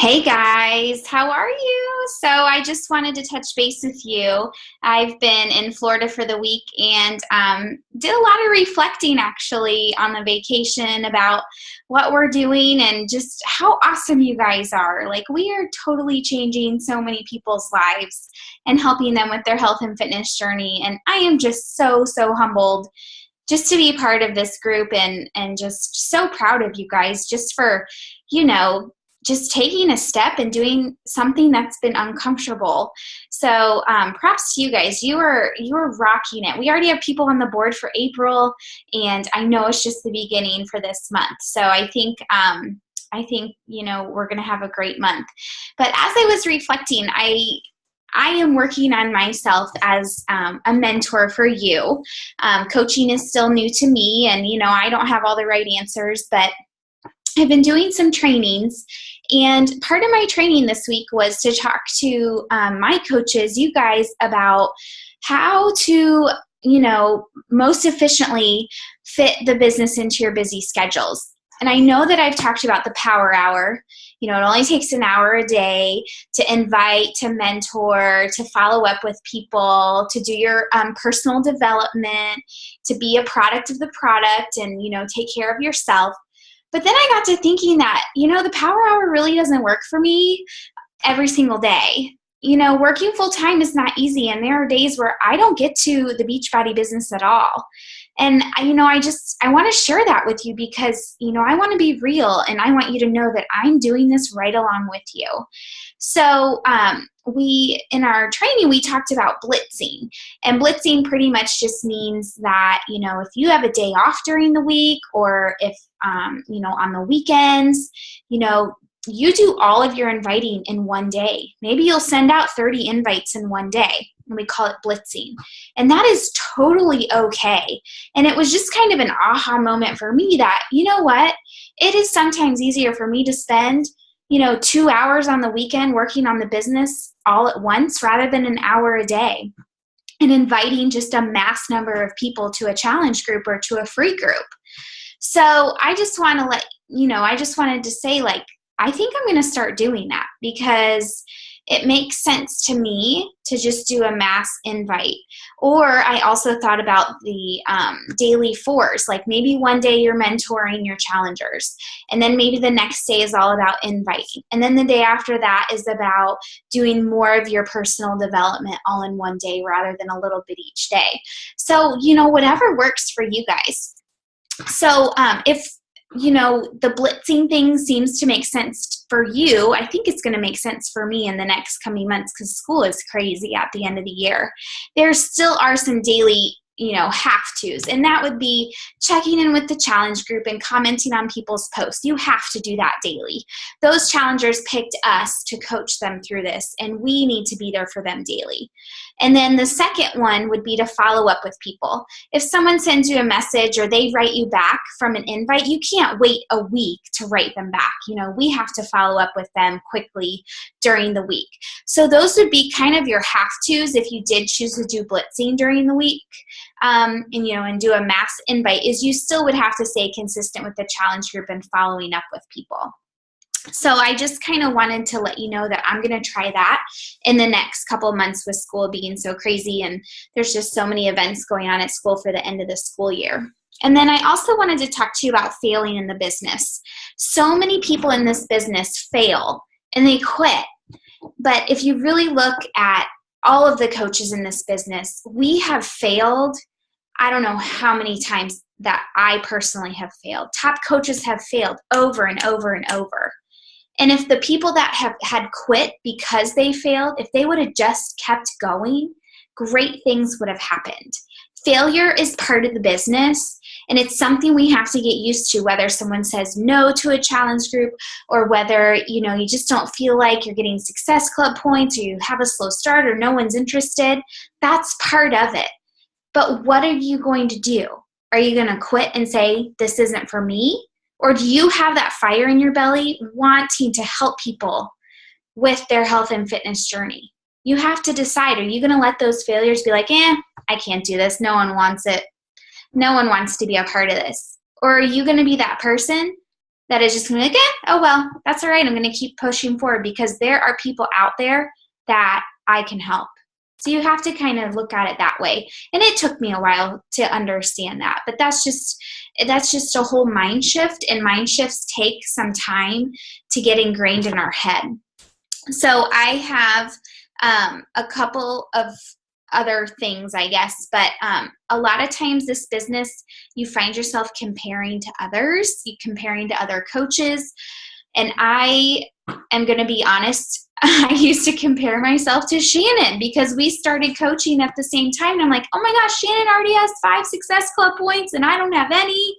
Hey guys, how are you? So I just wanted to touch base with you. I've been in Florida for the week and did a lot of reflecting actually on the vacation about what we're doing and just how awesome you guys are. Like we are totally changing so many people's lives and helping them with their health and fitness journey. And I am just so humbled just to be a part of this group and just so proud of you guys just for, you know, just taking a step and doing something that's been uncomfortable. So props to you guys. You are rocking it. We already have people on the board for April, and I know it's just the beginning for this month. So I think we're going to have a great month. But as I was reflecting, I am working on myself as a mentor for you. Coaching is still new to me, and I don't have all the right answers, but I've been doing some trainings, and part of my training this week was to talk to my coaches, you guys, about how to, most efficiently fit the business into your busy schedules. And I know that I've talked about the power hour. It only takes an hour a day to invite, to mentor, to follow up with people, to do your personal development, to be a product of the product and, take care of yourself. But then I got to thinking that, the power hour really doesn't work for me every single day. Working full time is not easy, and there are days where I don't get to the Beachbody business at all. And I want to share that with you because, I want to be real, and I want you to know that I'm doing this right along with you. So in our training, we talked about blitzing, and blitzing pretty much just means that, if you have a day off during the week, or if, on the weekends, you do all of your inviting in one day. Maybe you'll send out 30 invites in one day, and we call it blitzing. And that is totally okay. And it was just kind of an aha moment for me that, it is sometimes easier for me to spend 2 hours on the weekend working on the business all at once rather than an hour a day and inviting just a mass number of people to a challenge group or to a free group. So I just want to I just wanted to say, I think I'm going to start doing that because it makes sense to me to just do a mass invite. Or I also thought about the daily fours, like maybe one day you're mentoring your challengers, and then maybe the next day is all about inviting. And then the day after that is about doing more of your personal development all in one day rather than a little bit each day. So, whatever works for you guys. So if the blitzing thing seems to make sense for you, I think it's going to make sense for me in the next coming months because school is crazy at the end of the year. There still are some daily have-tos, and that would be checking in with the challenge group and commenting on people's posts. You have to do that daily. Those challengers picked us to coach them through this, and we need to be there for them daily. And then the second one would be to follow up with people. If someone sends you a message or they write you back from an invite, you can't wait a week to write them back. We have to follow up with them quickly during the week. So those would be kind of your have-tos if you did choose to do blitzing during the week. And do a mass invite, is you still would have to stay consistent with the challenge group and following up with people. So I just kind of wanted to let you know that I'm going to try that in the next couple of months with school being so crazy, and there's just so many events going on at school for the end of the school year. And then I also wanted to talk to you about failing in the business. So many people in this business fail and they quit. But if you really look at all of the coaches in this business, we have failed. I don't know how many times that I personally have failed. Top coaches have failed over and over and over. And if the people that have had quit because they failed, if they would have just kept going, great things would have happened. Failure is part of the business, and it's something we have to get used to, whether someone says no to a challenge group or whether, you just don't feel like you're getting Success Club points or you have a slow start or no one's interested. That's part of it. But what are you going to do? Are you going to quit and say, this isn't for me? Or do you have that fire in your belly wanting to help people with their health and fitness journey? You have to decide, are you going to let those failures be like, I can't do this. No one wants it. No one wants to be a part of this. Or are you going to be that person that is just going to be like, oh, well, that's all right. I'm going to keep pushing forward because there are people out there that I can help. So you have to kind of look at it that way. And it took me a while to understand that, but that's just a whole mind shift, and mind shifts take some time to get ingrained in our head. So I have a couple of other things, I guess, but a lot of times this business, you find yourself comparing to others, you comparing to other coaches. And I am going to be honest, I used to compare myself to Shannon because we started coaching at the same time. And I'm like, oh my gosh, Shannon already has 5 Success Club points and I don't have any.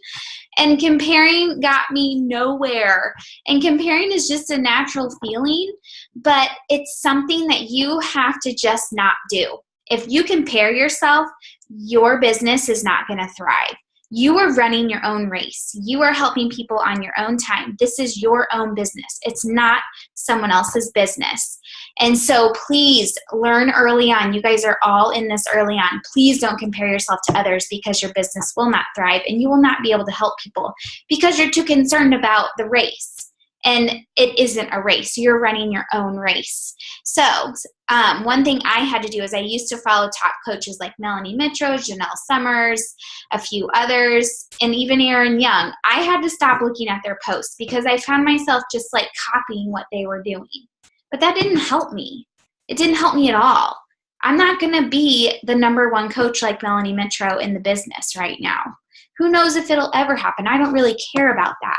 And comparing got me nowhere. And comparing is just a natural feeling, but it's something that you have to just not do. If you compare yourself, your business is not going to thrive. You are running your own race. You are helping people on your own time. This is your own business. It's not someone else's business. And so please learn early on. You guys are all in this early on. Please don't compare yourself to others because your business will not thrive and you will not be able to help people because you're too concerned about the race. And it isn't a race. You're running your own race. So one thing I had to do is I used to follow top coaches like Melanie Mitro, Janelle Summers, a few others, and even Aaron Young. I had to stop looking at their posts because I found myself just like copying what they were doing. But that didn't help me. It didn't help me at all. I'm not going to be the #1 coach like Melanie Mitro in the business right now. Who knows if it'll ever happen? I don't really care about that.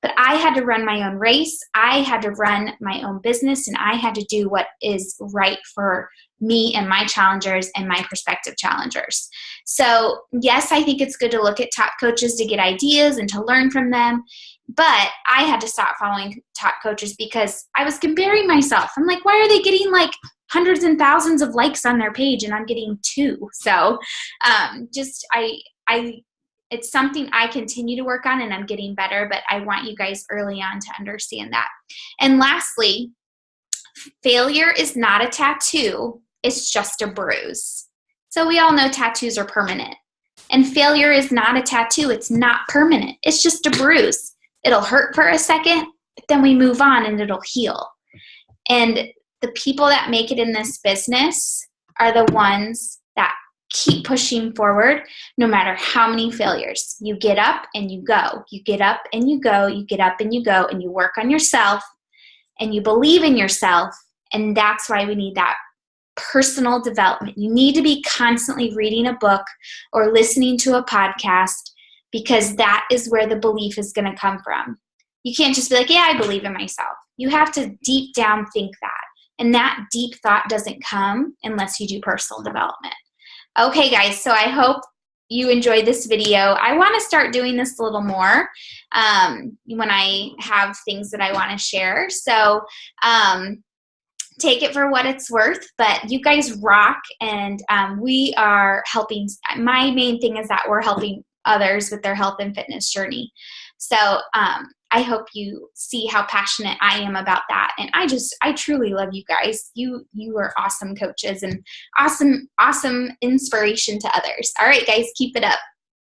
But I had to run my own race. I had to run my own business, and I had to do what is right for me and my challengers and my prospective challengers. So yes, I think it's good to look at top coaches to get ideas and to learn from them. But I had to stop following top coaches because I was comparing myself. I'm like, why are they getting like hundreds and thousands of likes on their page and I'm getting 2? So it's something I continue to work on and I'm getting better, but I want you guys early on to understand that. And lastly, failure is not a tattoo. It's just a bruise. So we all know tattoos are permanent. And failure is not a tattoo. It's not permanent. It's just a bruise. It'll hurt for a second, but then we move on and it'll heal. And the people that make it in this business are the ones that keep pushing forward no matter how many failures. You get up and you go. You get up and you go. You get up and you go, and you work on yourself and you believe in yourself. And that's why we need that personal development. You need to be constantly reading a book or listening to a podcast because that is where the belief is going to come from. You can't just be like, yeah, I believe in myself. You have to deep down think that. And that deep thought doesn't come unless you do personal development. Okay, guys, so I hope you enjoyed this video. I want to start doing this a little more when I have things that I want to share. So take it for what it's worth, but you guys rock, and we are helping. My main thing is that we're helping others with their health and fitness journey. So I hope you see how passionate I am about that. And I truly love you guys. You are awesome coaches and awesome inspiration to others. All right, guys, keep it up.